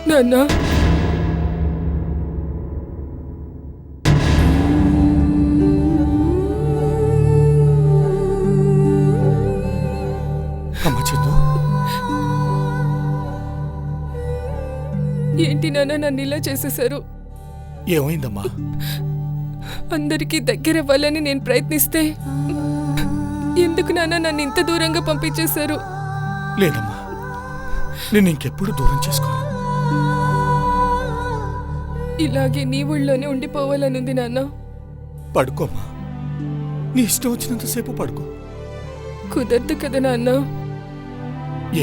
నాన్న అమ్మ చందు, ఏంటి నాన్న నన్ను ఇలా చేసేశారు? ఏమైందమ్మా? అందరికీ దగ్గరవ్వాలని నేను ప్రయత్నిస్తే ఎందుకు నాన్న నన్ను ఇంత దూరంగా పంపించేశారు? లేదమ్మా, నేను ఇంకెప్పుడు దూరం చేసుకోను. ఇలాగే నీ ఊళ్ళోనే ఉండిపోవాలనుంది నాన్న. పడుకోమ్మా, నీ ఇష్టం వచ్చినంతసేపు పడుకో. కుదరదు కదా నాన్న.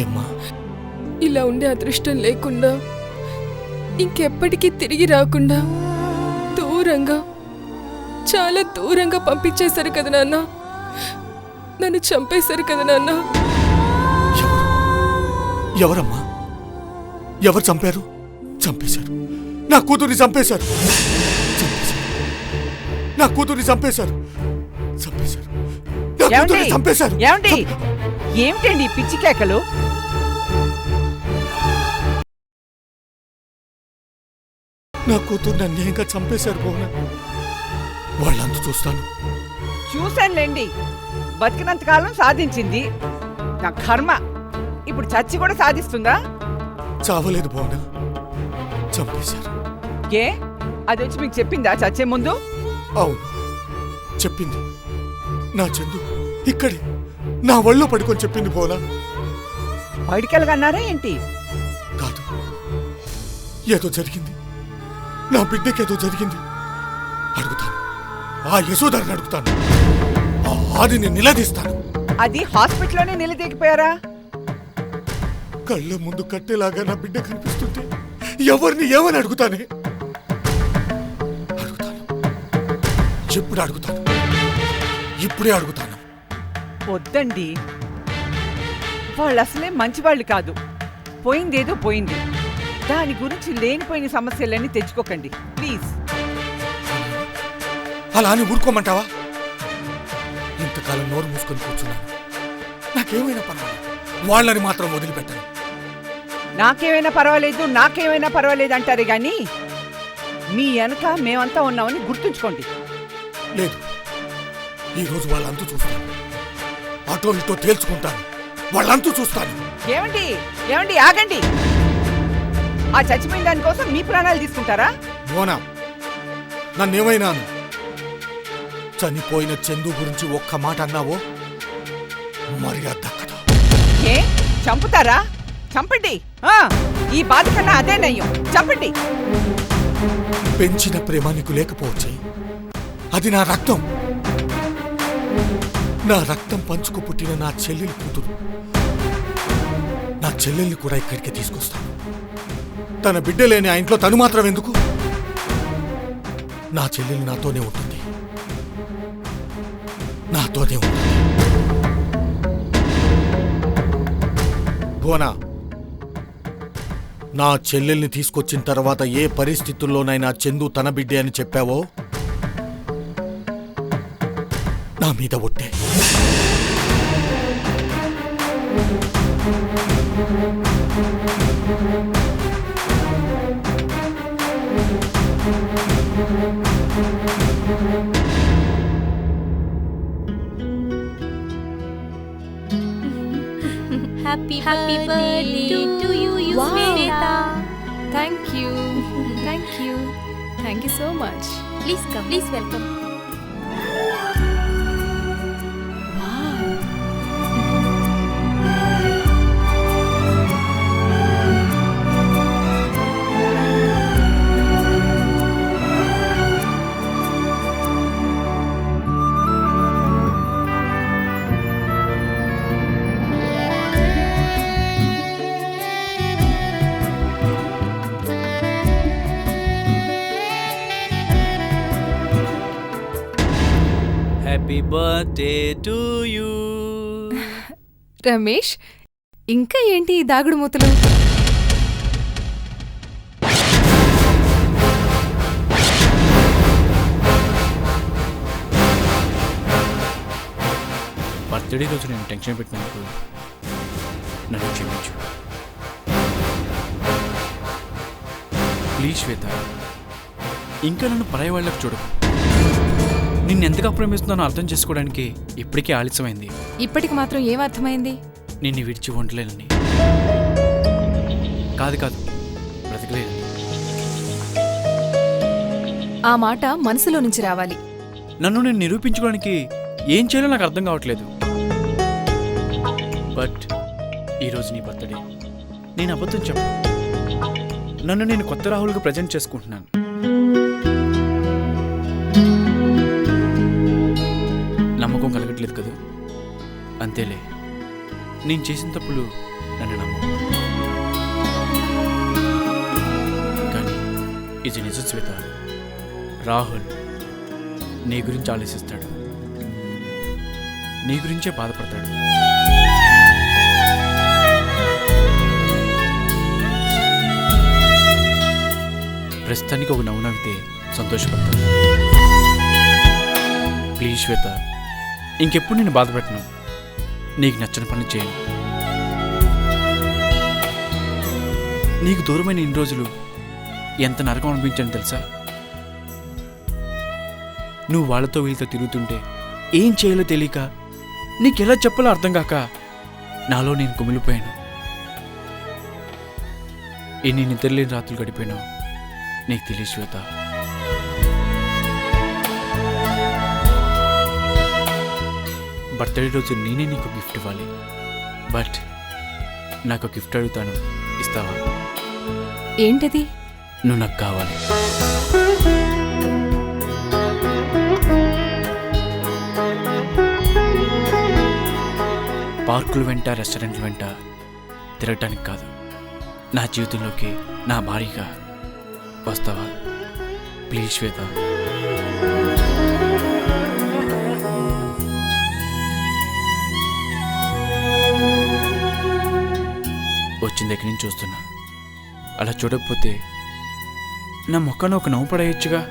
ఏమ్మా? ఇలా ఉండే అదృష్టం లేకుండా ఇంకెప్పటికీ తిరిగి రాకుండా దూరంగా, చాలా దూరంగా పంపించేశారు కదా నాన్న. నన్ను చంపేశారు కదా నాన్న. ఎవరమ్మా? ఎవరు చంపారు? చంపేశారు, నా కూతుర్ని చంపేశారు. నా కూతుర్ని చంపేశారు. చంపేశారు, నా కూతుర్ని చంపేశారు. ఏమిటండి పిచ్చి కేకలు? నా కూతుర్ని అన్యాయంగా చంపేశారు భువన. వాళ్ళంతా చూస్తాను. చూశానులేండి, బతికినంతకాలం సాధించింది. నా కర్మ, ఇప్పుడు చచ్చి కూడా సాధిస్తుందా? చావలేదు భువన, చంపేశారు. ఏ అది వచ్చి మీకు చెప్పిందా చచ్చే ముందు? అవును చెప్పింది. నా చందు ఇక్కడే నా ఒళ్ళో పడుకొని చెప్పింది భువన. బయటికెళ్ళగన్నారా ఏంటి? కాదు, ఏదో జరిగింది, నా బిడ్డకేదో జరిగింది. అడుగుతాను, ఆ యశోధరని అడుగుతాను, ఆ ఆదిని నిలదీస్తాను. అది హాస్పిటల్లోనే నిలదీకిపోయారా? కళ్ళ ముందు కట్టేలాగా నా బిడ్డ కనిపిస్తుంటే ఎవరిని ఏమని అడుగుతానే? అడుగుతాను, ఎప్పుడు అడుగుతాను, ఇప్పుడే అడుగుతాను. వద్దండి, వాళ్ళు అసలే మంచివాళ్ళు కాదు. పోయిందేదో పోయింది, దాని గురించి లేనిపోయిన సమస్యలన్నీ తెచ్చుకోకండి ప్లీజ్. అలా అని ఊరుకోమంటావా? ఇంతకాలం నోరు మూసుకొని కూర్చున్నాను. నాకేమైనా పర్వాలేదు, వాళ్ళని మాత్రం వదిలిపెట్టాను. నాకేమైనా పర్వాలేదు, నాకేమైనా పర్వాలేదు అంటారే గాని మీ వెనక మేమంతా ఉన్నామని గుర్తుంచుకోండి. లేదు, ఈరోజు వాళ్ళంతా చూస్తాను, అటో ఇటో తేల్చుకుంటాను, వాళ్ళంతా చూస్తాను. ఏమండి ఏమండి ఆగండి, ఆ చచ్చిపోయిన దానికోసం మీ ప్రాణాలు తీసుకుంటారా? మోనా, నన్నేమైనాను? చనిపోయిన చందు గురించి ఒక్క మాట అన్నావో మర్యాద దక్కదు. ఏ చంపుతారా? చంపండి, ఈ బాధ కన్నా అదే నయ్యం, చంపండి. పెంచిన ప్రేమ నీకు లేకపోవచ్చే, అది నా రక్తం. నా రక్తం పంచుకు పుట్టిన నా చెల్లెలి కూతురు. నా చెల్లెల్ని కూడా ఇక్కడికి తీసుకొస్తాను. తన బిడ్డ లేని ఆ ఇంట్లో తను మాత్రం ఎందుకు? నా చెల్లెలు నాతోనే ఉంటుంది, నాతోనే ఉంటుంది. భువనా, నా చెల్లెల్ని తీసుకొచ్చిన తర్వాత ఏ పరిస్థితుల్లోనైనా చందు తన బిడ్డే అని చెప్పావో నా మీద ఒట్టే. Happy birthday to you, Yusveta. Thank you. Thank you. Thank you so much. Please come. Please welcome. Happy birthday to you. Ramesh, ఇంకా ఏంటి ఈ దాగుడు మూతలు? బర్త్డే రోజు నేను టెన్షన్ పెట్టినందుకు నన్ను క్షమించు. ప్లీజ్ శ్వేత, ఇంకా నన్ను పరాయి వాళ్ళకి చూడు. నిన్ను ఎంతగా ప్రేమిస్తున్నానో అర్థం చేసుకోవడానికి ఇప్పటికే ఆలస్యమైంది. ఇప్పటికి మాత్రం ఏం అర్థమైంది? నిన్ను విడిచి ఉండలేనని. కాదు కాదు, బ్రతకలేనని. ఆ మాట మనసులో నుంచి రావాలి. నన్ను నేను నిరూపించుకోవడానికి ఏం చేయాలో నాకు అర్థం కావట్లేదు. బట్ ఈరోజు నీ బర్త్డే. నేను అబద్ధం చెప్పను. నన్ను నేను కొత్త రాహుల్గా ప్రజెంట్ చేసుకుంటున్నాను. నమ్మకం కలగట్లేదు కదా? అంతేలే, నేను చేసిన తప్పులు నన్ను నమ్ము. కానీ ఇది నిజం శ్వేత. రాహుల్ నీ గురించి ఆలోచిస్తాడు, నీ గురించే బాధపడతాడు. ప్రస్తుతానికి ఒక నవ్వు నవ్వితే సంతోషపడతాడు. ప్లీజ్ శ్వేత, ఇంకెప్పుడు నేను బాధ పెట్టను. నీకు నచ్చిన పనులు చేయను. నీకు దూరమైన ఇన్ని రోజులు ఎంత నరకం అనిపించాను తెలుసా? నువ్వు వాళ్ళతో వీళ్ళతో తిరుగుతుంటే ఏం చేయాలో తెలియక, నీకెలా చెప్పాలో అర్థం కాక నాలో నేను కుమిలిపోయాను. ఎన్ని నిద్రలేని రాత్రులు గడిపోయినా నీకు తెలియదు శ్వేత. బర్త్డే రోజు నేనే నీకు గిఫ్ట్ ఇవ్వాలి. బట్ నాకు గిఫ్ట్ అడుగుతాను, ఇస్తావా? ఏంటది? నువ్వు నాకు కావాలి. పార్కుల వెంట రెస్టారెంట్ల వెంట తిరగటానికి కాదు, నా జీవితంలోకి నా భార్యగా వస్తావా? ప్లీజ్ శ్వేత. వచ్చిన దగ్గర నుంచి చూస్తున్నా. అలా చూడకపోతే నా మొక్కను ఒక నవ్వు పడేయచ్చుగా.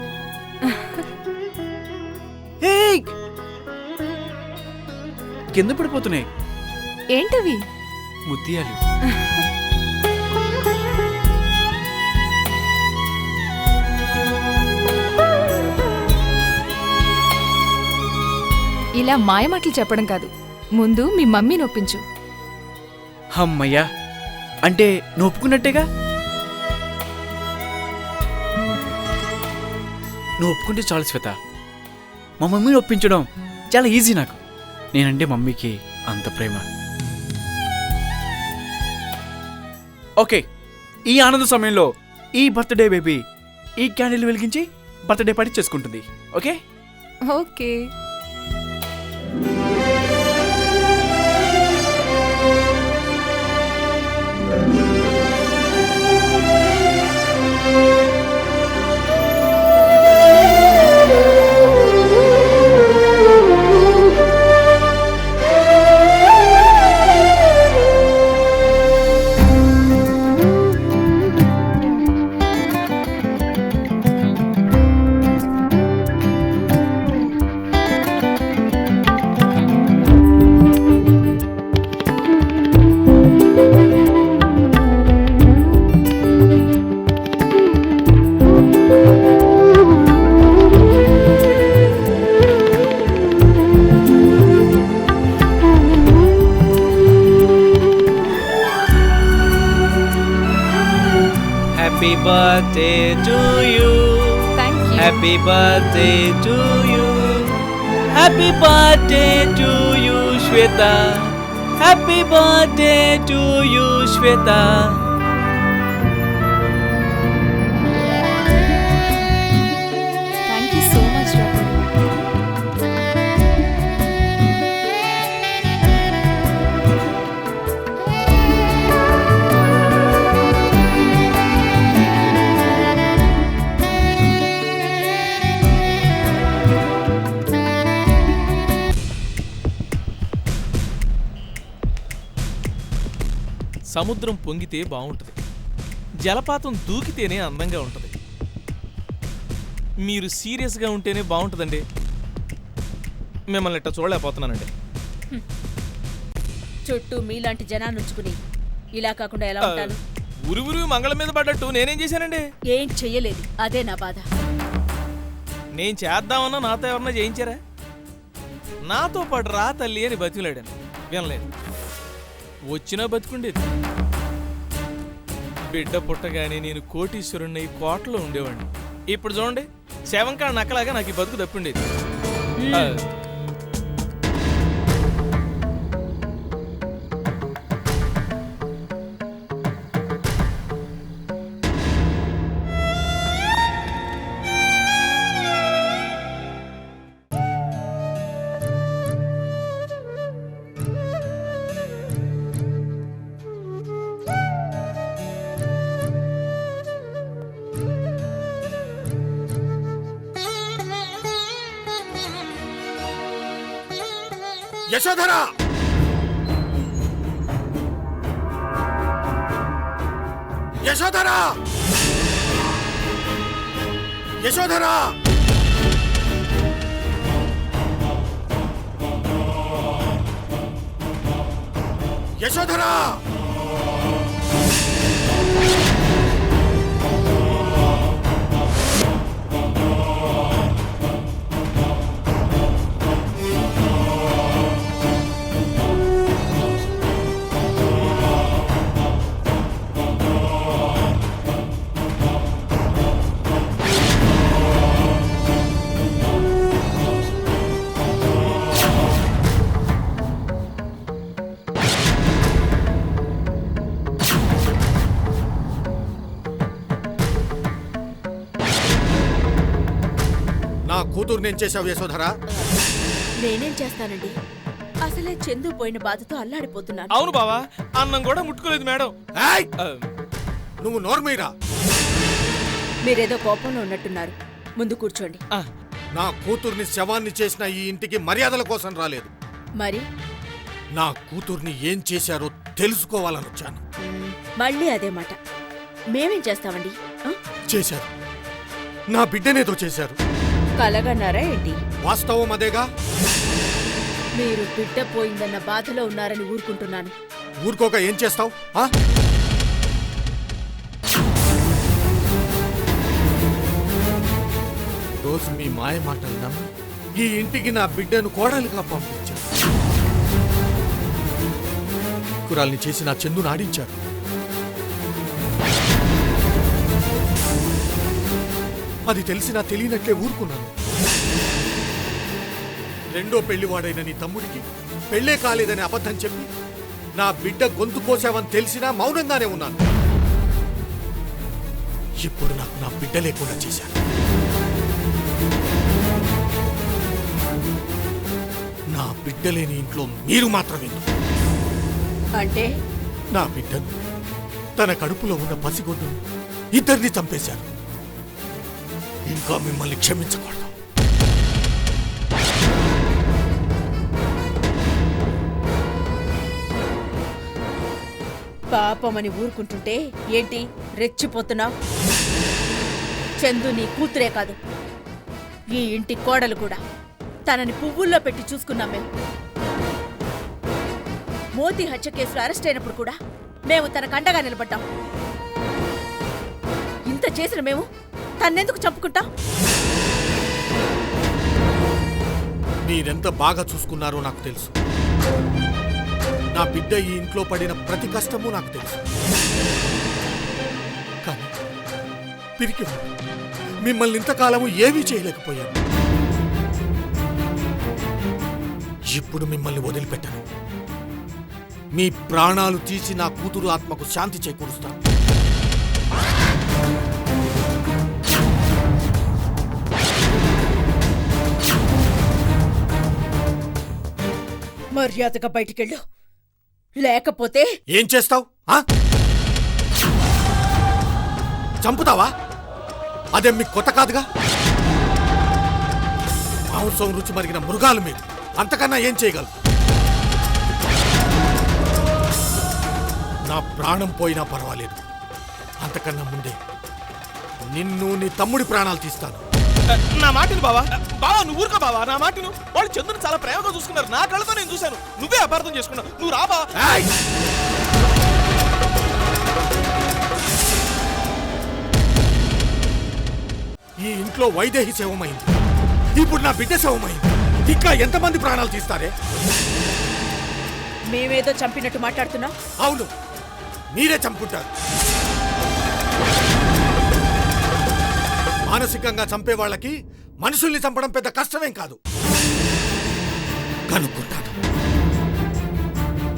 కింద పడిపోతున్నాయి. ఏంటవి? ముత్యాలు. ఇలా మాయమాటలు చెప్పడం కాదు, ముందు మీ మమ్మీని ఒప్పించు. అమ్మయ్యా, అంటే నువ్వు ఒప్పుకున్నట్టేగా? నువ్వు ఒప్పుకుంటే చాలు శ్వేత. మా మమ్మీని ఒప్పించడం చాలా ఈజీ నాకు. నేనంటే మమ్మీకి అంత ప్రేమ. ఓకే, ఈ ఆనంద సమయంలో ఈ బర్త్డే బేబీ ఈ క్యాండిల్ వెలిగించి బర్త్డే పార్టీ చేసుకుంటుంది. Okay okay. Happy birthday to you. Thank you. Happy birthday to you. Happy birthday to you, Shweta. Happy birthday to you, Shweta. Thank you so much, Rahul. సముద్రం పొంగితే బాగుంటుంది, జలపాతం దూకితేనే అందంగా ఉంటుంది. మీరు సీరియస్గా ఉంటేనే బాగుంటుందండి. మిమ్మల్ని ఇట్లా చూడలేకపోతున్నానండి. చుట్టూ మీలాంటి జనాన్ని ఉంచుకుని ఇలా కాకుండా ఎలా ఉంటాను? ఉరి మంగళం మీద పడ్డట్టు నేనేం చేశానండి? ఏం చెయ్యలేదు, అదే నా బాధ. నేను చేద్దామన్నా నాతో ఎవరన్నా చేయించారా? నాతో పాటు రా తల్లి అని బతిలాడాను, వినలేదు. వచ్చినా బతుకుండేది. బిడ్డ పుట్టగానే నేను కోటీశ్వరుణ్ణి కోటలో ఉండేవాడిని. ఇప్పుడు చూడండి, శవంకాడ నక్కలాగా నాకు ఈ బతుకు తప్పిండేది. యశోధరా! యశోధరా! యశోధరా! యశోధరా! నా కూతుర్నేం చేశావు యశోధరా? నేనేం చేస్తానండి, అసలే చందు పోయిన బాధతో అల్లాడిపోతున్నాను. అవును బావా, అన్నం కూడా ముట్టుకోలేదు మేడం. ఏయ్! నువ్వు నోర్మీరా. మీరేదో కోపంలో ఉన్నట్టున్నారు, ముందు కూర్చోండి. నా కూతుర్ని శవాన్ని చేసిన ఈ ఇంటికి మర్యాదల కోసం రాలేదు. మరి నా కూతుర్ని ఏం చేశారో తెలుసుకోవాలని వచ్చాను. మళ్ళీ అదే మాట. మేమేం చేస్తామండి? చేశారు, నా బిడ్డనేదో చేశారు. కలగన్నారా ఏంటి? వాస్తవం అదేగా. మీరు బిడ్డ పోయిందన్న బాధలో ఉన్నారని ఊరుకుంటున్నాను. ఊరుకోక ఏం చేస్తావు? రోజు మీ మాయ మాటలు నమ్మి ఈ ఇంటికి నా బిడ్డను కోడలుగా పంపించారు. కురాల్ని చేసి నా చందును ఆడించారు. అది తెలిసినా తెలియనట్లే ఊరుకున్నాను. రెండో పెళ్లివాడైన నీ తమ్ముడికి పెళ్లే కాలేదని అబద్ధం చెప్పి నా బిడ్డ గొంతు కోసావని తెలిసినా మౌనంగానే ఉన్నాను. ఇప్పుడు నాకు నా బిడ్డ లేకుండా చేశాను. నా బిడ్డ లేని ఇంట్లో మీరు మాత్రమే. అంటే నా బిడ్డను, తన కడుపులో ఉన్న పసిగొడ్డును ఇద్దరిని చంపేశారు. ఇంకా మిమ్మల్ని క్షమించకూడదు. పాపమని ఊరుకుంటుంటే ఏంటి రెచ్చిపోతున్నావు? చందు నీ కూతురే కాదు, ఈ ఇంటి కోడలు కూడా. తనని పువ్వుల్లో పెట్టి చూసుకున్నాం మేము. మోతీ హత్య కేసులో అరెస్ట్ అయినప్పుడు కూడా మేము తనకు అండగా నిలబడ్డాం. ఇంత చేసిన మేము తన్నెందుకు చంపుకుంటాం? మీరెంత బాగా చూసుకున్నారో నాకు తెలుసు. నా బిడ్డ ఈ ఇంట్లో పడిన ప్రతి కష్టమూ నాకు తెలుసు. కానీ పిరికి మిమ్మల్ని ఇంతకాలము ఏమీ చేయలేకపోయాను. ఇప్పుడు మిమ్మల్ని వదిలిపెట్టను. మీ ప్రాణాలు తీసి నా కూతురు ఆత్మకు శాంతి చేకూరుస్తాను. మర్యాదగా బయటికెళ్ళు, లేకపోతే ఏం చేస్తావు? చంపుతావా? అదే మీకు కొత్త కాదుగా. మాంసం రుచి మరిగిన మృగాలు మీరు. అంతకన్నా ఏం చేయగలరు? నా ప్రాణం పోయినా పర్వాలేదు. అంతకన్నా ముందే నిన్ను, నీ తమ్ముడి ప్రాణాలు తీస్తాను. నా మాటను బావా, బావా నువ్వు ఊరుకో బావా. నా మాటను. వాళ్ళు చంద్రుని చాలా ప్రేమగా చూసుకున్నారు. నా కళ్ళతో నేను చూశాను. నువ్వే అపార్థం చేసుకున్నావు. నువ్వు రా బావా. ఈ ఇంట్లో వైదేహి శవమైంది, ఇప్పుడు నా బిడ్డ శవమైంది. ఇంకా ఎంతమంది ప్రాణాలు తీస్తారే? మేమేదో చంపినట్టు మాట్లాడుతున్నాం. అవును, మీరే చంపుకుంటారు. మానసికంగా చంపే వాళ్ళకి మనుషుల్ని చంపడం పెద్ద కష్టమేం కాదు. కనుక్కుంటాను.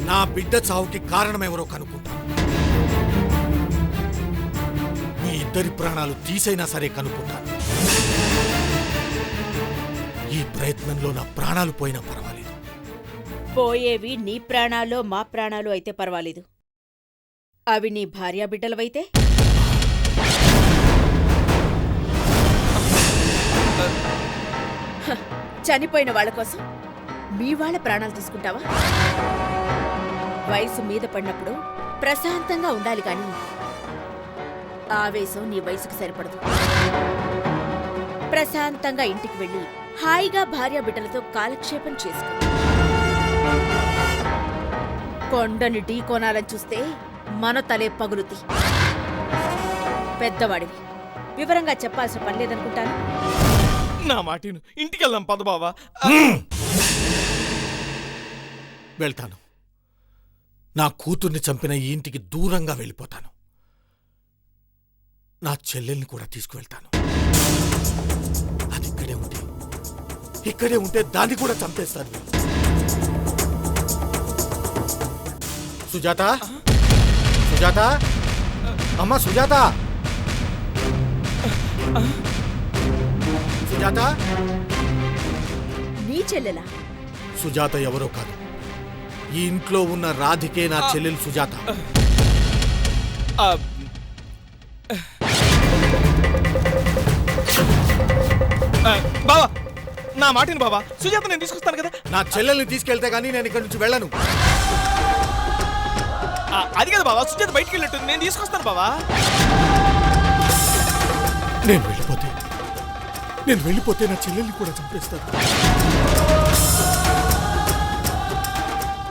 నా బిడ్డ చావుకి కారణమెవరో కనుక్కుంటాను. మీ ఇద్దరి ప్రాణాలు తీసైనా సరే కనుక్కుంటాను. ఈ ప్రయత్నంలో నా ప్రాణాలు పోయినా పర్వాలేదు. పోయేవి నీ ప్రాణాలో మా ప్రాణాలు అయితే పర్వాలేదు. అవి నీ భార్యాబిడ్డలవైతే? చనిపోయిన వాళ్ళ కోసం మీ వాళ్ళ ప్రాణాలు తీసుకుంటావా? వయసు మీద పడినప్పుడు ప్రశాంతంగా ఉండాలి కాని ఆవేశం నీ వయసుకు సరిపడదు. ప్రశాంతంగా ఇంటికి వెళ్ళి హాయిగా భార్యాబిడ్డలతో కాలక్షేపం చేసుకో. కొండని ఢీ కొనాలని చూస్తే మన తలే పగులుతి. పెద్దవాడివి, వివరంగా చెప్పాల్సిన పని లేదనుకుంటాను. నా మాటిను, ఇంటికి వెళ్దాం పద బావా. వెళ్తాను. నా కూతుర్ని చంపిన ఈ ఇంటికి దూరంగా వెళ్ళిపోతాను. నా చెల్లెల్ని కూడా తీసుకువెళ్తాను. అది ఇక్కడే ఉంటే దాన్ని కూడా చంపేస్తాను. సుజాత, సుజాత, అమ్మ సుజాత, సుజాత. నీ చెల్లెలా? సుజాత ఎవరో కాదు, ఈ ఇంట్లో ఉన్న రాధికే నా చెల్లెలు సుజాత. బావా నా మాటిని బావా, సుజాత నేను తీసుకొస్తాను కదా. నా చెల్లెల్ని తీసుకెళ్తే గానీ నేను ఇక్కడి నుంచి వెళ్ళను. అది కదా బావా, సుజాత బయటికి వెళ్ళట్టుంది, నేను తీసుకొస్తాను బావా. నేను వెళ్ళిపోతే నా చెల్లెల్ని కూడా చంపేస్తాను.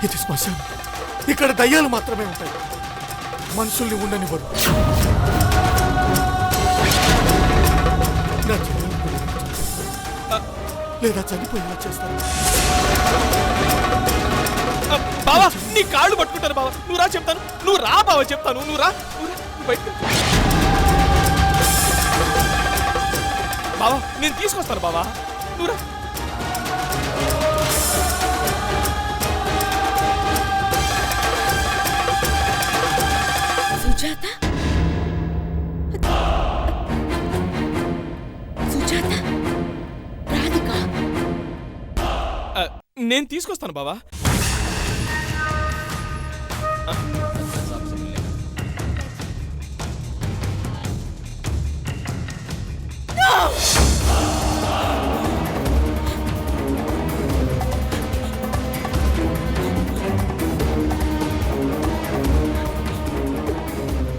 ఇది శ్మశానం. ఇక్కడ దయ్యాలు మాత్రమే ఉంటాయి, మనుషుల్ని ఉండనివ్వరు. నా చెల్లెల్ని కూడా లేదా చనిపోయేలా చేస్తాను. బావా నీ కాళ్ళు పట్టుకుంటాను బావా, నువ్వు రా చెప్తాను. నువ్వు రా బావా చెప్తాను, నువ్వు రా బయట. బావా నేను తీసుకొస్తాను బావా, నువ్వు రా. సుజాత, సుజాత, రాధిక. నేను తీసుకొస్తాను బావా.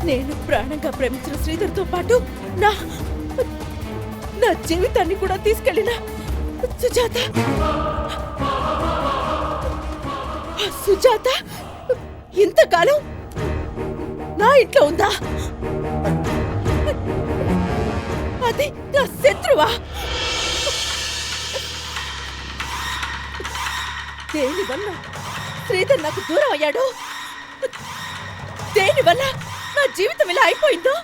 నేను ప్రాణంగా ప్రేమించిన శ్రీధర్తో పాటు నా నా జీవితాన్ని కూడా తీసుకెళ్ళిన సుజాత, సుజాత ఇంతకాలం నా ఇంట్లో ఉందా? అది నా శత్రువా? దేనివల్ల శ్రీధర్ నాకు దూరం అయ్యాడు? దేనివల్ల నా జీవితం ఇలా అయిపోయిందో?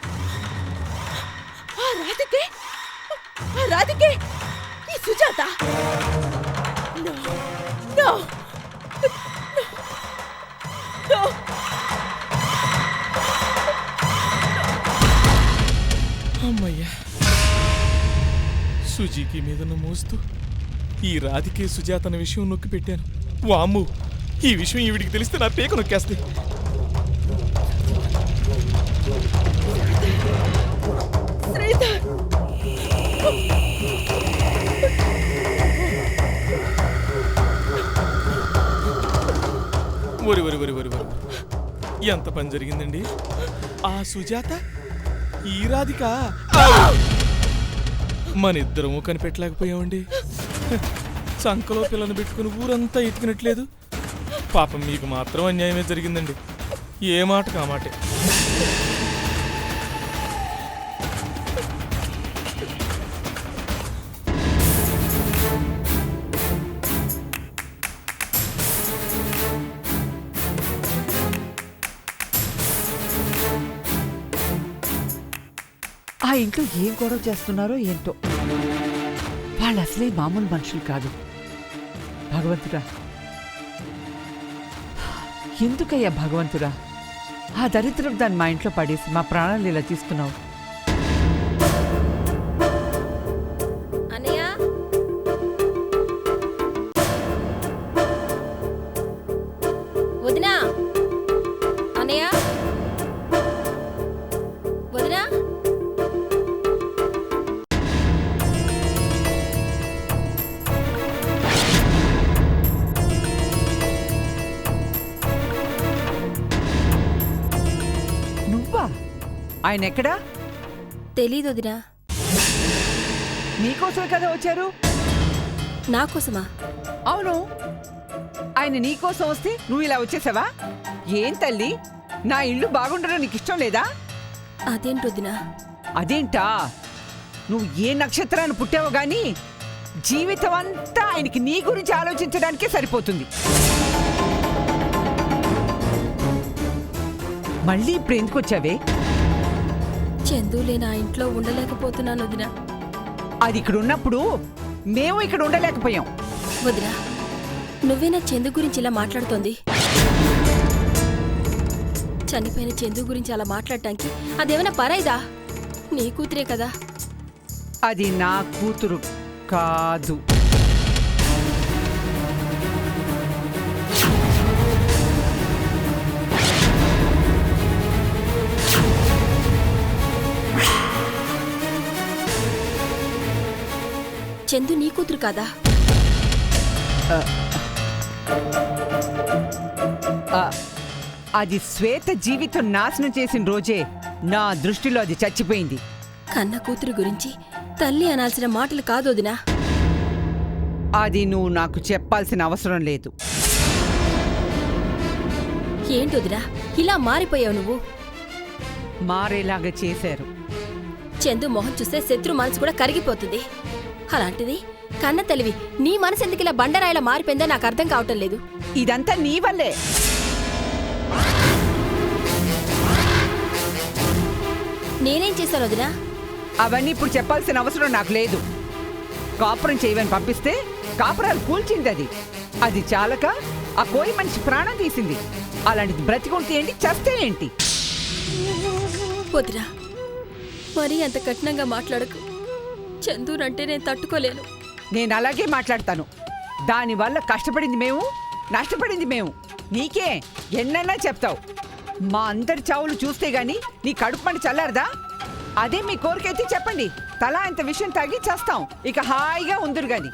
ఆ రాధికే ఈ సుజాత. No, no, no. అమ్మయ్యా, సుజీకి మీదను మోస్తూ ఈ రాధికే సుజాత అన్న విషయం నొక్కి పెట్టాను. వామ్ము, ఈ విషయం ఈవిడికి తెలిస్తే నా పేక నొక్కేస్తే. శ్రీధర్, ఒరి ఒరి ఒరి ఒరి ఒరి, ఎంత పని జరిగిందండి. ఆ సుజాత ఈ రాధిక, మన ఇద్దరము కనిపెట్టలేకపోయామండి. సంకలో పిల్లను పెట్టుకుని ఊరంతా ఎతికినట్లేదు. పాపం మీకు మాత్రం అన్యాయమే జరిగిందండి. ఏ మాట కామాటే. ఇంట్లో ఏం గొడవ చేస్తున్నారో ఏంటో. వాళ్ళు అసలే మామూలు మనుషులు కాదు. భగవంతుడా, ఎందుకయ్యా భగవంతుడా ఆ దరిద్రం దాన్ని మా ఇంట్లో పడేసి మా ప్రాణాలు ఇలా తీస్తున్నావు? అనయ్య వదినా, అనయ్య వదినా, నువ్వా? ఆయన ఎక్కడా? తెలీదు వదినా. నీకోసమే కదా వచ్చారు? నా కోసమా? అవును, ఆయన నీకోసం వస్తే నువ్వు ఇలా వచ్చేసావా? ఏం తల్లి, నా ఇల్లు బాగుండడం నీకు ఇష్టం లేదా? అదేంటి వదినా? అదేంటా, నువ్వు ఏ నక్షత్రాన్ని పుట్టావో గాని జీవితం అంతా ఆయనకి నీ గురించి ఆలోచించడానికే సరిపోతుంది. మళ్ళీ ఇప్పుడు ఎందుకు వచ్చావే? చందు లేని ఆ ఇంట్లో ఉండలేకపోతున్నాను వదినా. అది ఇక్కడ ఉన్నప్పుడు మేము ఇక్కడ ఉండలేకపోయాం. వదినా, నువ్వేనా చందు గురించి ఇలా మాట్లాడుతోంది? చనిపోయిన చందు గురించి అలా మాట్లాడటానికి అదేమైనా పరాయిదా? నీ కూతురే కదా. అది నా కూతురు కాదు. చందు నీ కూతురు కాదా? అది శ్వేత జీవితం నాశనం చేసిన రోజే నా దృష్టిలో అది చచ్చిపోయింది. కన్న కూతురు గురించి తల్లి అనాల్సిన మాటలు కాదు వదినా. అది నువ్వు నాకు చెప్పాల్సిన అవసరం లేదు. ఏంటి వదినా ఇలా మారిపోయావు నువ్వు? మారేలాగా చేశారు. చందు మొహం చూస్తే శత్రు మనసు కూడా కరిగిపోతుంది. అలాంటిది కన్న తెలివి నీ మనసు ఎందుకు ఇలా బండరాయిలా మారిపోయిందో నాకు అర్థం కావటం లేదు. ఇదంతా నీ వల్లే. నేనేం చేశాను వదినా? అవన్నీ ఇప్పుడు చెప్పాల్సిన అవసరం నాకు లేదు. కాపురం చేయమని పంపిస్తే కాపురాలు కూల్చింది అది. అది చాలక ఆ కోయి మనిషి ప్రాణం తీసింది. అలాంటిది బ్రతికుంటే ఏంటి, చస్తే ఏంటి? వదినా, మరీ అంత కఠినంగా మాట్లాడకు. చందునంటే నేను తట్టుకోలేను. నేను అలాగే మాట్లాడతాను. దానివల్ల కష్టపడింది మేము, నష్టపడింది మేము. నీకే ఎన్నన్నా చెప్తావు. మా అందరి చావులు చూస్తే గాని నీ కడుపు మంట చల్లారదా? అదే మీ కోరికైతే చెప్పండి, తలా ఇంత విషయం తాగి చేస్తాం. ఇక హాయిగా ఉందురు గాని.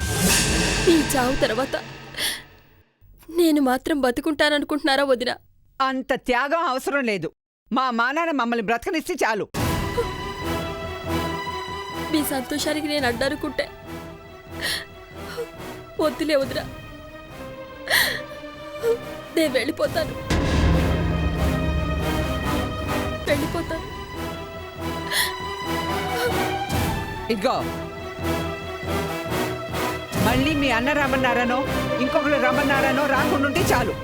ఈ చావు తర్వాత నేను మాత్రం బతుకుంటాననుకుంటున్నారా వదినా? అంత త్యాగం అవసరం లేదు. మా మానాన్న మమ్మల్ని బ్రతకనిస్తే చాలు. మీ సంతోషానికి నేను అడ్డనుకుంటే వద్దులే వదినా, నేను వెళ్ళిపోతాను. ఇదిగో, మళ్ళీ మీ అన్న రమ్మన్నారనో ఇంకొకరు రమ్మన్నారనో రాకుండా చాలు.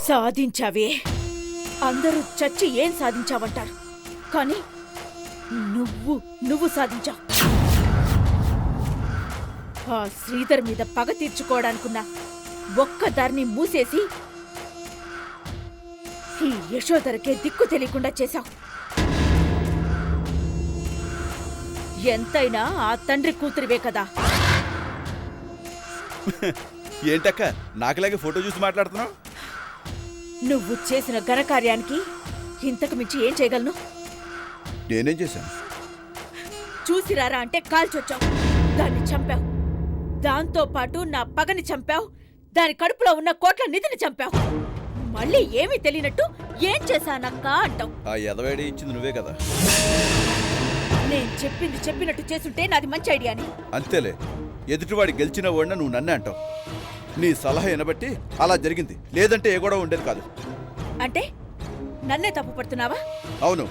సాధించావే. అందరూ చచ్చి ఏం సాధించావంటారు, కానీ నువ్వు సాధించావు. ఆ శ్రీధర్ మీద పగ తీర్చుకోవడానికున్న ఒక్క దారిని మూసేసి ఈ యశోధరకే దిక్కు తెలియకుండా చేశావు. ఎంతైనా ఆ తండ్రి కూతురివే కదా. ఏంటక్క నాకులాగే ఫోటో చూసి మాట్లాడుతున్నావు? నువ్వు చేసిన ఘనకార్యానికి ఇంతకు మించి ఏం చేయగలను? నేనేం చేశాను? చూసిరారా అంటే కాల్చొచ్చావు, దాన్ని చంపావు. దాంతో పాటు నా పగని చంపావు, దాని కడుపులో ఉన్న కోట్ల నిధిని చంపావు. మళ్ళీ ఏమీ తెలియనట్టు ఏం చేశానక్క అంటావు. ఆ ఎదవేడి ఇచ్చింది నువ్వే కదా. నేను చెప్పింది చెప్పినట్టు చేసుంటే నాది మంచి ఐడియాని. అంతేలే, ఎదుటివాడి గెలిచిన వాడిన నువ్వు నన్నే అంటావు. నీ సలహా వినబట్టి అలా జరిగింది, లేదంటే ఏ గొడవ ఉండేది కాదు. అంటే నన్నే తప్పు పడుతున్నావా? అవును,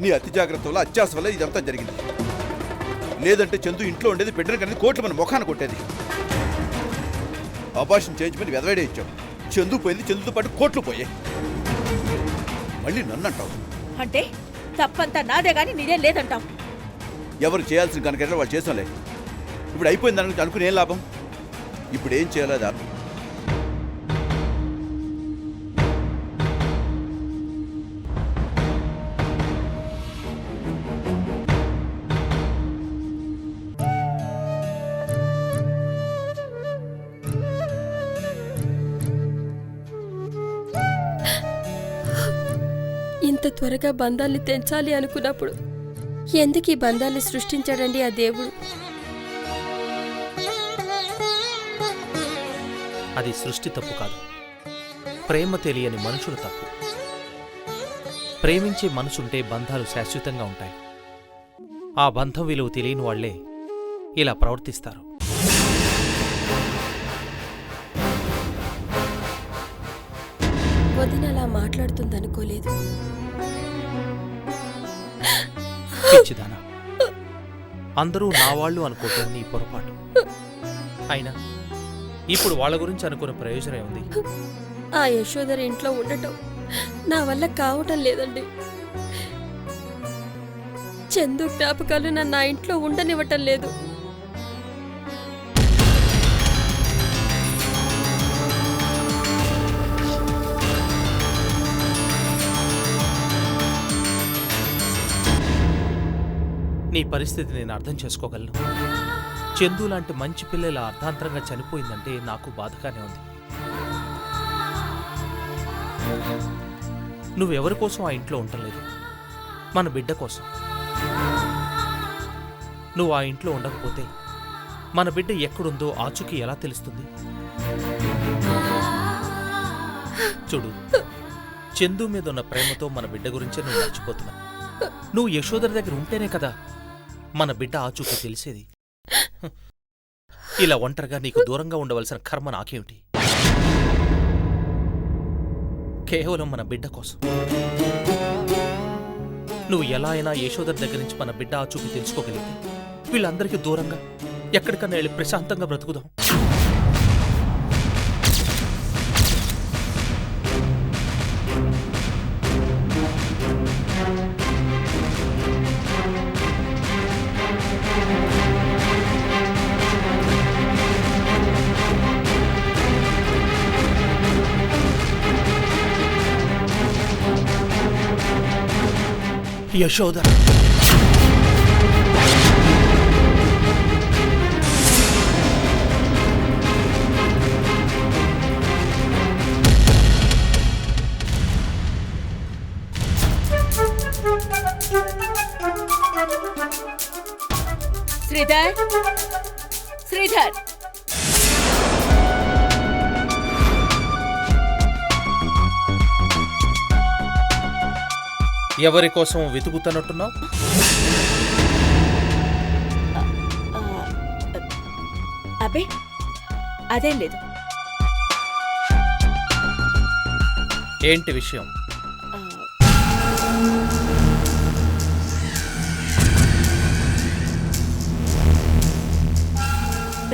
నీ అతి జాగ్రత్త వల్ల అత్యాస వల్ల ఇదంతా జరిగింది. లేదంటే చందు ఇంట్లో ఉండేది, బిడ్డను కానీ కోట్లు మన ముఖాన్ని కొట్టేది. అబార్షన్ చేయించమని వెదవేడే ఇచ్చావు. చందు పోయింది, చందుతో పాటు కోట్లు పోయాయి. మళ్ళీ నన్ను అంటావు. అంటే తప్పంతా నాదే గాని నీదే లేదంటావు. ఎవరు చేయాల్సిన కనుక వాళ్ళు చేసాంలే. ఇప్పుడు అయిపోయింది దానికి అనుకుని ఏం లాభం? ఇప్పుడు ఏం చేయాలదా? ఇంత త్వరగా బంధాల్ని తెంచాలి అనుకున్నప్పుడు ఎందుకు ఈ బంధాల్ని సృష్టించాడండి ఆ దేవుడు? అది సృష్టి తప్పు కాదు, ప్రేమ తెలియని మనుషుల తప్పు. ప్రేమించే మనసుంటే బంధాలు శాశ్వతంగా ఉంటాయి. ఆ బంధం విలువ తెలియని వాళ్లే ఇలా ప్రవర్తిస్తారు. వదిన అలా మాట్లాడుతుందనుకోలేదు. పిచ్చిదానా, అందరూ నా వాళ్ళు అనుకోవటం నీ పొరపాటు. అయినా ఇప్పుడు వాళ్ళ గురించి అనుకున్న ప్రయోజనం ఉంది? ఆ యశోదర ఇంట్లో ఉండటం నా వల్ల కావటం లేదండి. చందు జ్ఞాపకాలు నన్ను ఆ ఇంట్లో ఉండనివ్వటం లేదు. నీ పరిస్థితి నేను అర్థం చేసుకోగలను. చందు లాంటి మంచి పిల్ల ఇలా అర్ధాంతరంగా చనిపోయిందంటే నాకు బాధగానే ఉంది. నువ్వెవరి కోసం ఆ ఇంట్లో ఉండలేదు, మన బిడ్డ కోసం. నువ్వు ఆ ఇంట్లో ఉండకపోతే మన బిడ్డ ఎక్కడుందో ఆచూకీ ఎలా తెలుస్తుంది? చూడు, చందు మీద ఉన్న ప్రేమతో మన బిడ్డ గురించే నువ్వు మర్చిపోతున్నావు. నువ్వు యశోదర దగ్గర ఉంటేనే కదా మన బిడ్డ ఆచూకీ తెలిసేది. ఇలా ఒంటరిగా నీకు దూరంగా ఉండవలసిన కర్మ నాకేమిటి? కేవలం మన బిడ్డ కోసం నువ్వు ఎలా అయినా యశోదర దగ్గర నుంచి మన బిడ్డ ఆచూకీ తెలుసుకోగలిగితే వీళ్ళందరికీ దూరంగా ఎక్కడికన్నా వెళ్ళి ప్రశాంతంగా బ్రతుకుదాం. యశోదర, శ్రీధర్, శ్రీధర్, ఎవరి కోసం వెతుకుతున్నట్టున్నావు? అబ్బే అదేం లేదు. ఏంటి విషయం?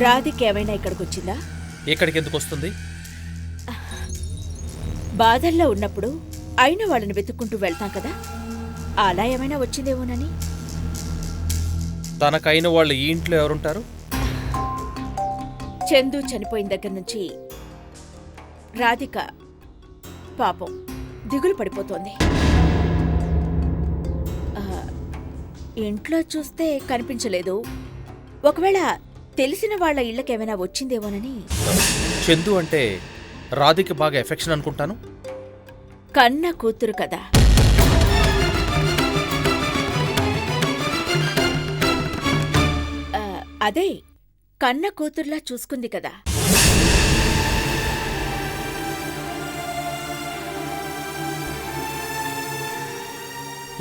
రాధిక ఏమైనా ఇక్కడికి వచ్చిందా? ఇక్కడికి ఎందుకు వస్తుంది? బాధల్లో ఉన్నప్పుడు అయిన వాళ్ళని వెతుక్కుంటూ వెళ్తాం కదా, అలా ఏమైనా వచ్చిందేమోనని. తనకైన వాళ్ళు ఈ ఇంట్లో ఎవరుంటారు? చందు చనిపోయిన దగ్గర నుంచి రాధిక పాపం దిగులు పడిపోతోంది. ఇంట్లో చూస్తే కనిపించలేదు. ఒకవేళ తెలిసిన వాళ్ళ ఇళ్ళకేమైనా వచ్చిందేమోనని. చందు అంటే రాధిక బాగా ఎఫెక్షన్ అనుకుంటాను. కన్న కూతురు కదా. అదే కన్న కూతుర్లా చూసుకుంది కదా.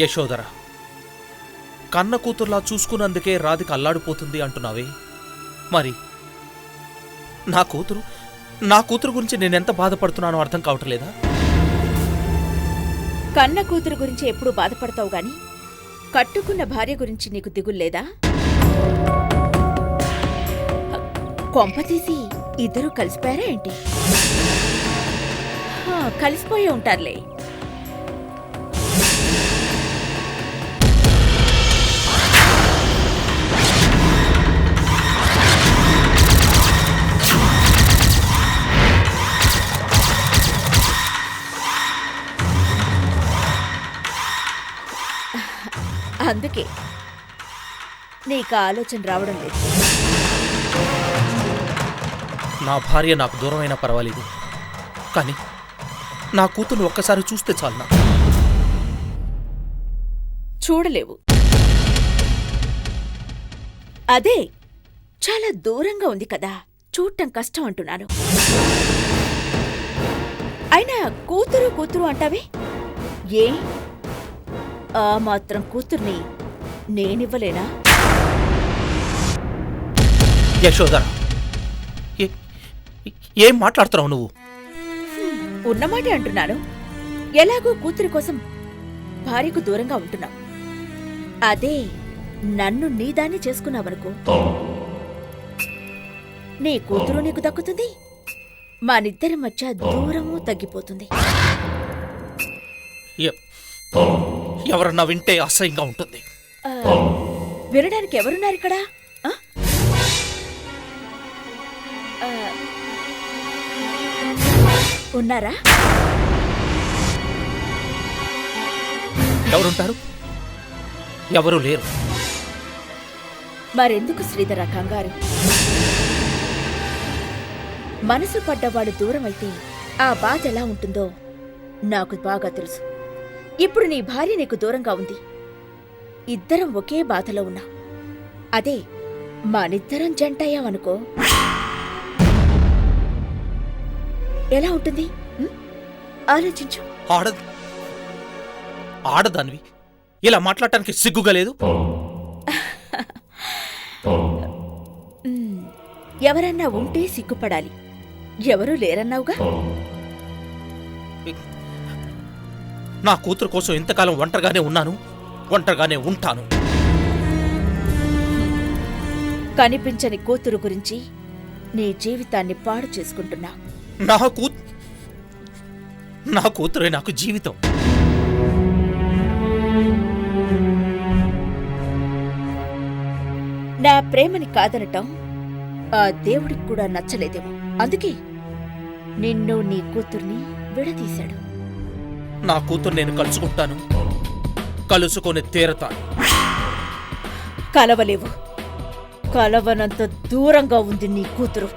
యశోదర, కన్న కూతుర్లా చూసుకున్నందుకే రాధిక అల్లాడిపోతుంది అంటున్నావే, మరి నా కూతురు నా కూతురు గురించి నేనెంత బాధపడుతున్నానో అర్థం కావట్లేదా? కన్న కూతురు గురించి ఎప్పుడూ బాధపడతావు గాని కట్టుకున్న భార్య గురించి నీకు దిగుల్లేదా? కొంపతీసి ఇద్దరూ కలిసిపోయారా ఏంటి? కలిసిపోయే ఉంటారులే. అందుకే నీకు ఆలోచన రావడం లేదు. నా భార్య నాకు దూరమైనా పర్వాలేదు, కానీ నా కూతురు ఒక్కసారి చూస్తే చాలు. నాకు చూడలేవు. అదే చాలా దూరంగా ఉంది కదా, చూడటం కష్టం అంటున్నాను. అయినా కూతురు కూతురు అంటావే, ఏ ఆ మాత్రం కూతుర్ని నేనివ్వలేనా? యశోదరా, ఏం మాట్లాడుతున్నావు నువ్వు? ఉన్నమాటే అంటున్నాను. ఎలాగో కూతురి కోసం భార్యకు దూరంగా ఉంటున్నావు. అదే నన్ను నీదాన్ని చేసుకున్నావనుకో, నీ కూతురు నీకు దక్కుతుంది, మనిద్దరి మధ్య దూరము తగ్గిపోతుంది. ఎవరన్నా వింటే అసహ్యంగా ఉంటుంది. వినడానికి ఎవరున్నారు ఇక్కడ? ఉన్నారా? ఎవరుంటారు? ఎవరు లేరు. మరెందుకు శ్రీధర కంగారు? మనసు పడ్డవాడు దూరం అయితే ఆ బాధ ఎలా ఉంటుందో నాకు బాగా తెలుసు. ఇప్పుడు నీ భార్య నీకు దూరంగా ఉంది, ఇద్దరం ఒకే బాధలో ఉన్నాం. అదే మనిద్దరం జంటయ్యామనుకో ఎలా ఉంటుంది? ఆలోచించు. ఆడదానివి ఇలా మాట్లాడటానికి సిగ్గుగా లేదు? ఎవరన్నా ఉంటే సిగ్గుపడాలి, ఎవరూ లేరన్నావుగా. నా కూతురు కోసం ఇంతకాలం ఒంటరిగానే ఉన్నాను, ఒంటరిగానే ఉంటాను. కనిపించని కూతురు గురించి నీ జీవితాన్ని పాడు చేసుకుంటున్నా. నా కూతురే నాకు జీవితం. నా ప్రేమని కాదనటం ఆ దేవుడికి కూడా నచ్చలేదేమో, అందుకే నిన్ను నీ కూతుర్ని విడదీశాడు. నా కూతురు నేను కలుసుకుంటాను, కలుసుకొని తీరతాను. కలవలేవు, కలవనంత దూరంగా ఉంది నీ కూతురు.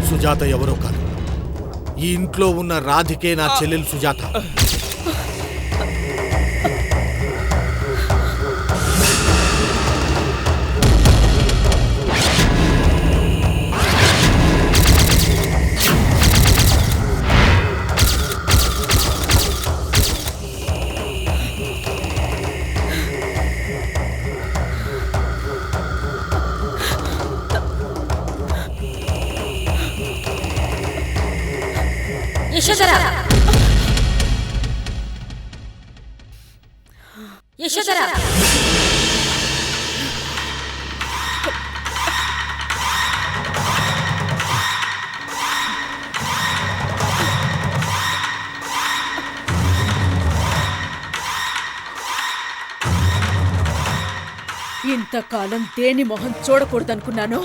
సుజాత ఎవరో కాదు, ఈ ఇంట్లో ఉన్న రాధికే నా చెల్లెలు సుజాత. యశోదరా, యశోధరా! ఇంతకాలం దేని మొహం చూడకూడదనుకున్నాను,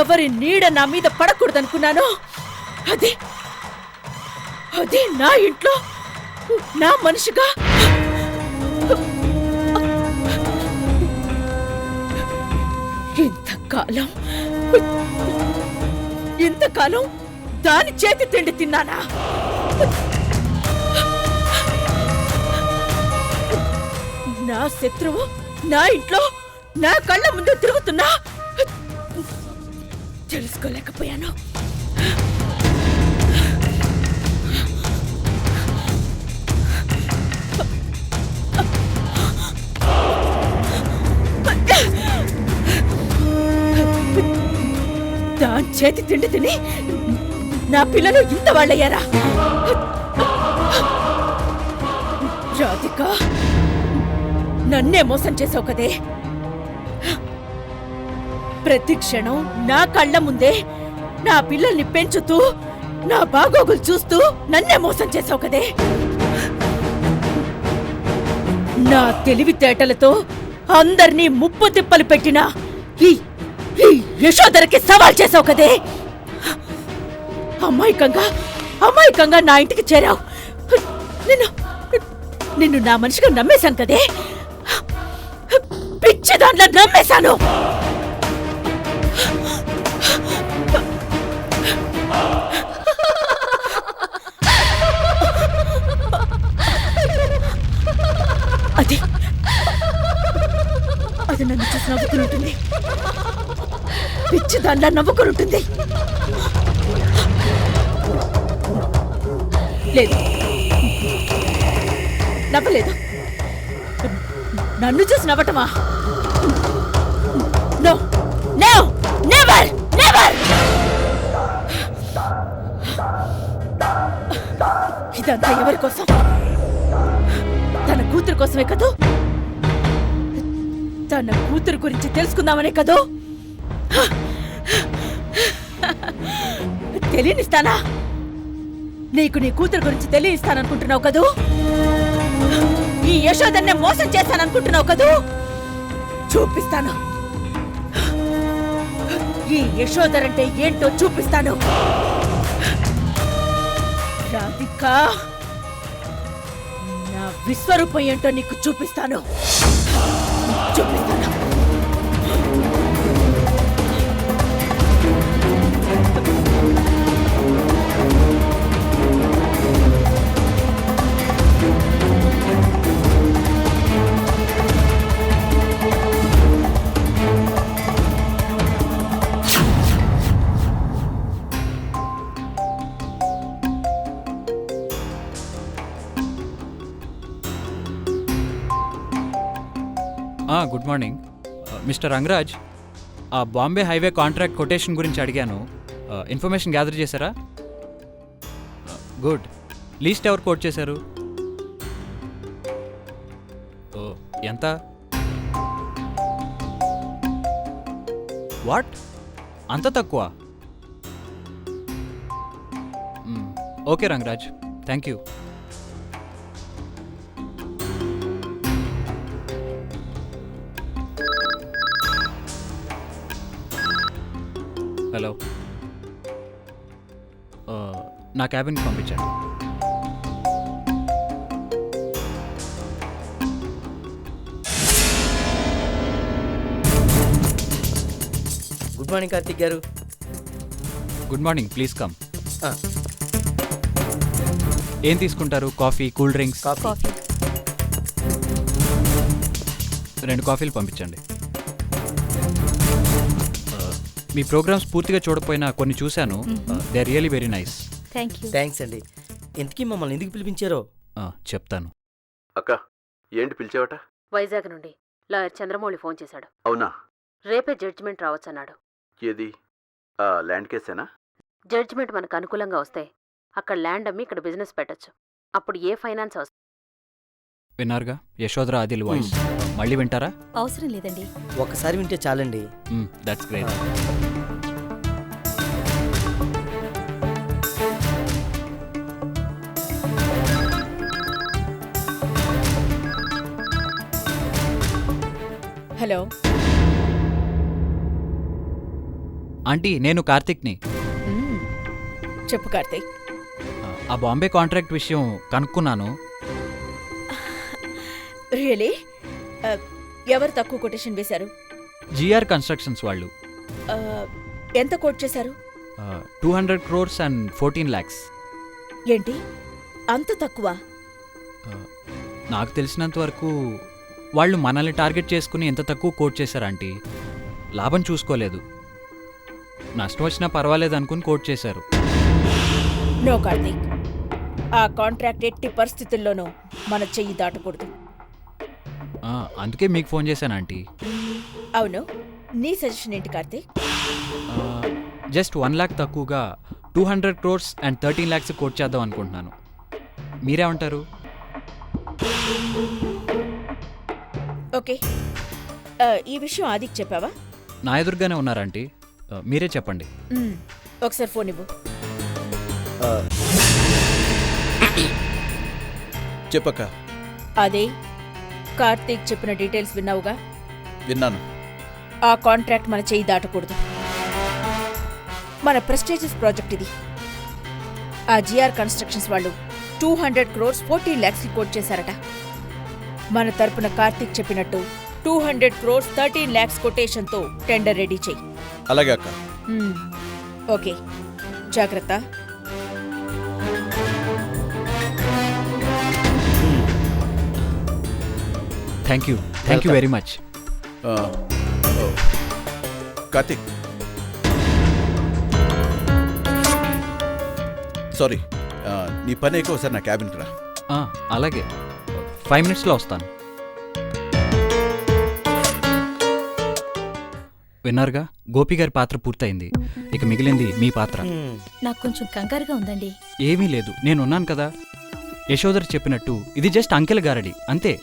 ఎవరి నీడ నా మీద పడకూడదనుకున్నాను. అది అది నా ఇంట్లో నా మనిషిగా ఇంతకాలం ఇంతకాలం దాని చేతి తిండి తిన్నానా? నా శత్రువు నా ఇంట్లో నా కళ్ళ ముందు తిరుగుతున్నా తెలుసుకోలేకపోయాను. దాని చేతి తిండి తిని నా పిల్లలు ఇంత వాళ్ళయ్యారా? రాధిక, నన్నే మోసం చేసావు కదే. ప్రతి క్షణం నా కళ్ళ ముందే నా పిల్లల్ని పెంచుతూ నా బాగోగులు చూస్తూ నన్నే మోసం చేసావు కదే. నా తెలివితేటలతో అందర్నీ ముప్పు తిప్పలు పెట్టినా ఈ యశోధరకి సవాల్ చేసావు కదే. అమాయకంగా నా ఇంటికి చేరావు. నిన్ను నా మనిషిగా నమ్మేశాను కదే. పిచ్చి దాంట్లో నమ్మేశాను. అది నన్ను చూసి నవ్వుకుని పిచ్చి దాంట్లో నవ్వుకుని ఉంటుంది. లేదు, నవ్వలేదు. నన్ను చూసి నవ్వటమా? No, no, never, never. ఇదంతా ఎవరి కోసం? తన కూతురు కోసమే కదూ? తన కూతురు గురించి తెలుసుకుందామనే కదూ? తెలియనిస్తానా? నీకు నీ కూతురు గురించి తెలియనిస్తాననుకుంటున్నావు కదూ? ఈ యశోదన్నే మోసం చేశాననుకుంటున్నావు కదూ? చూపిస్తాను. ఈ యశోదరంటే ఏంటో చూపిస్తాను. రాధిక, నా విశ్వరూపం ఏంటో నీకు చూపిస్తాను. చూపిస్తాను. Good morning mister Rangaraj. ఆ బాంబే హైవే కాంట్రాక్ట్ కొటేషన్ గురించి అడిగాను. ఇన్ఫర్మేషన్ గ్యాదర్ చేశారా? గుడ్. లీస్ట్ ఎవరు కోట్ చేశారు? ఎంత? వాట్, అంత తక్కువ? Okay Rangaraj, thank you. Hello, నా క్యాబిన్కి పంపించండి. గుడ్ మార్నింగ్ కార్తిక్ గారు. Good morning, please come. ఏం తీసుకుంటారు? Coffee, cool drinks? కాఫీ. 2 కాఫీలు పంపించండి. మీ ప్రోగ్రామ్స్ పూర్తిగా చూడకపోయినా కొన్ని చూశాను. They are really very nice. Thanks అండి. ఇంతకీ మమ్మల్ని ఎందుకు పిలిపించారో చెప్తాను. అక్క, ఏంటి పిలిచావట? వైజాగ్ నుండి లాయర్ చంద్రమౌళి ఫోన్ చేశాడు. అవునా? రేపే జడ్జిమెంట్ రావచ్చన్నాడు. ఏది? ల్యాండ్ కేసేనా? జడ్జిమెంట్ మనకు అనుకూలంగా వస్తే అక్కడ ల్యాండ్ అమ్మి ఇక్కడ బిజినెస్ పెట్టొచ్చు. అప్పుడు ఏ ఫైనాన్స్ అవసరం. విన్నారుగా యశోధర ఆదిల్ వాయిస్. మళ్ళీ వింటారా? అవసరం లేదండి. ఒకసారి వింటే చాలండి. That's great. హలో, ఆంటీ, నేను కార్తిక్ని. చెప్పు కార్తీక్. ఆ బాంబే కాంట్రాక్ట్ విషయం కనుక్కున్నాను. రియలీ? ఎవరు తక్కువ కొటేషన్ వేశారు? జిఆర్ కన్స్ట్రక్షన్స్ వాళ్ళు. ఎంత కోట్ చేశారు? 200 crores and 14 lakhs. ఏంటి అంత తక్కువ? నాకు తెలిసినంత వరకు వాళ్ళు మనల్ని టార్గెట్ చేసుకుని ఎంత తక్కువ కోట్ చేశారు ఆంటీ. లాభం చూసుకోలేదు. నష్టం వచ్చినా పర్వాలేదు అనుకుని కోట్ చేశారు. నో కార్తీక్, ఆ కాంట్రాక్ట్ ఎట్టి పరిస్థితుల్లోనూ మన చెయ్యి దాటకూడదు. అందుకే మీకు ఫోన్ చేశాను ఆంటీ. అవును, నీ సజెషన్ ఏంటి కార్తీక్? జస్ట్ 1 lakh తక్కువగా 200 crores and 13 lakhs కోట్ చేద్దాం అనుకుంటున్నాను. మీరేమంటారు? ఓకే, ఈ విషయం ఆదికి చెప్పావా? నా ఎదురుగానే ఉన్నారంటీ. మీరే చెప్పండి. ఒకసారి ఫోన్ ఇవ్వు. చెప్పక్క. అదే కార్తీక్ చెప్పిన డీటెయిల్స్ విన్నావుగా? విన్నాను. ఆ కాంట్రాక్ట్ మన చెయ్యి దాటకూడదు. మన ప్రెస్టీజియస్ ప్రాజెక్ట్ ఇది. ఆ జిఆర్ కన్స్ట్రక్షన్స్ వాళ్ళు 200 crores 14 lakhs కోట్ చేశారట. మన తరపున కార్తీక్ చెప్పినట్టు 200 crores 13 lakhs కొటేషన్తో టెండర్ రెడీ చెయ్యి. అలాగే అక్క. ఓకే, జాగ్రత్త. Thank you very much. Karthik, sorry, నీ పని ఎక్కువ, ఒకసారి నా క్యాబిన్కి రా. అలాగే 5 minutesలో వస్తాను. విన్నారుగా, గోపి గారి పాత్ర పూర్తయింది. ఇక మిగిలింది మీ పాత్ర. నాకు కొంచెం కంగారుగా ఉందండి. ఏమీ లేదు, నేనున్నాను కదా. యశోధర్ చెప్పినట్టు ఇది జస్ట్ అంకెల గారడి అంతే.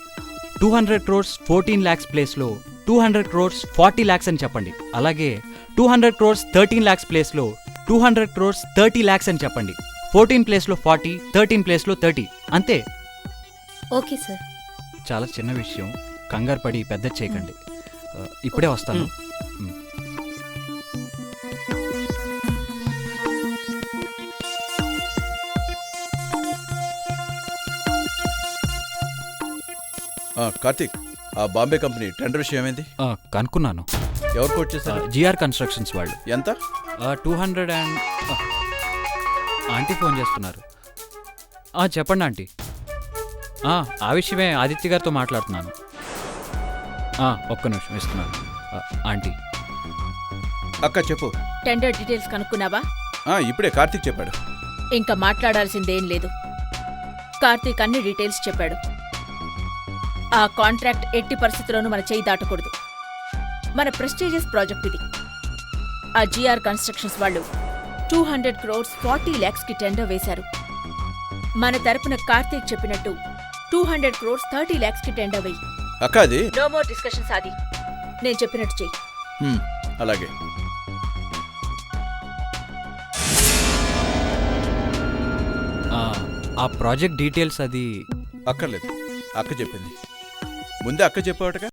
200 crores 14 lakhs ప్లేస్లో 200 crores 40 lakhs అని చెప్పండి. అలాగే 200 crores 13 lakhs ప్లేస్లో 200 crores 30 lakhs అని చెప్పండి. 14 ప్లేస్లో 40, 13 ప్లేస్లో 30 అంతే. Okay sir. చాలా చిన్న విషయం, కంగారు పడి పెద్ద చేయకండి. ఇప్పుడే వస్తాను. కార్తీక్, ఆ బాంబే కంపెనీ టెండర్ విషయం ఏమైంది? కనుక్కున్నాను. ఎవరు కోట్ చేశారు? జిఆర్ కన్స్ట్రక్షన్స్ వాళ్ళు. ఎంత? 200 and ఆంటీ ఫోన్ చేస్తున్నారు. చెప్పండి ఆంటీ. ఆ విషయమే ఆదిత్య గారితో మాట్లాడుతున్నాను. ఒక్క నిమిషం ఇస్తున్నాను. ఆంటీ. అక్క చెప్పు. టెండర్ డీటెయిల్స్ కనుక్కున్నావా? ఇప్పుడే కార్తీక్ చెప్పాడు. ఇంకా మాట్లాడాల్సిందేం లేదు. కార్తీక్ అన్ని డీటెయిల్స్ చెప్పాడు. ఆ కాంట్రాక్ట్ ఎట్టి పరిస్థితుల్లోనూ మన చెయ్యి దాటకూడదు. మన ప్రెస్టీజియస్ ప్రాజెక్ట్ ఇది. ఆ జిఆర్ కన్స్ట్రక్షన్స్ వాళ్ళు 200 crores 40 lakhs టెండర్ వేశారు. మన తరపున కార్తీక్ చెప్పినట్టు 200 crores 30 lakhs టెండర్ వేయి. అక్క, అది నో మోర్ డిస్కషన్స్. అది నేను చెప్పినట్టు చెయ్యి. అలాగే. ఆ ప్రాజెక్ట్ డీటెయిల్స్ అది అక్కర్లేదు, అక్క చెప్పింది. ముందే అక్క చెప్పావటగా.